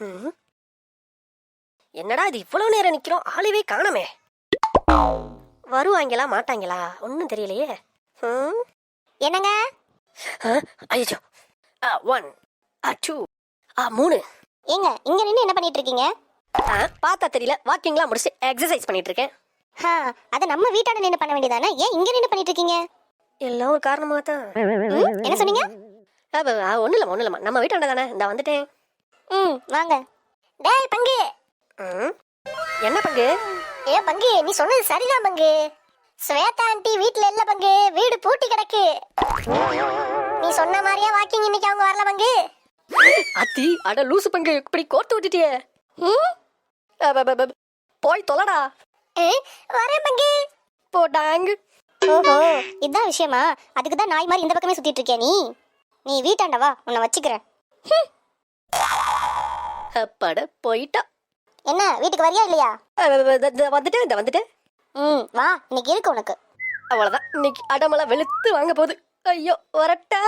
ம். என்னடா இது இவ்வளவு நேரம் நிக்கிறோம், ஆளவே காணோமே. வருவாங்களா மாட்டாங்களா ஒன்னும் தெரியலையே. ம். என்னங்க? ஐயோ. 1 2 3. ஏங்க இங்க நின்று என்ன பண்ணிட்டு இருக்கீங்க? பார்த்தா தெரியல, வாக்கிங்லாம் முடிச்சு எக்ஸசைஸ் பண்ணிட்டு இருக்கேன். அத நம்ம வீட்டாண்ட நின்று பண்ண வேண்டியதானே, ஏன் இங்க நின்று பண்ணிட்டு இருக்கீங்க? எல்லாம் ஒரு காரணமா தான். என்ன சொன்னீங்க? ஒன்றும் இல்லைம்மா, நம்ம வீட்டாண்ட தானே, இந்த வந்துட்டேன். வாங்க. டேய் பங்கு. என்ன பங்கு? ஏ பங்கு, நீ சொன்னது சரிதான் பங்கு. ஸ்வேதா ஆண்டி வீட்ல இல்ல பங்கு, வீடு பூட்டி கிடக்கு. நீ சொன்ன மாதிரியே வாக்கிங் இன்னைக்கு அவங்க வரல பங்கு. அத்தி அட லூசு பங்கு, இப்படி கோர்த்து விட்டுட்டியே. போய் தொலைடா. வரேன் பங்கு. போடாங்க. ஓஹோ, இதான் விஷயமா? அதுக்கு தான் நாய் மாதிரி இந்த பக்கமே சுத்திட்டு இருக்கியா நீ? நீ வீட்டாண்ட வா, உன்னை வச்சுக்கிறேன். அப்பாட போயிட்டா. என்ன வீட்டுக்கு வரியா இல்லையா? வந்துட்டேன். வா, இன்னைக்கு இருக்கு உனக்கு. அவ்வளவுதான், இன்னைக்கு அடமலை வெளுத்து வாங்க போகுது. ஐயோ வரட்டா.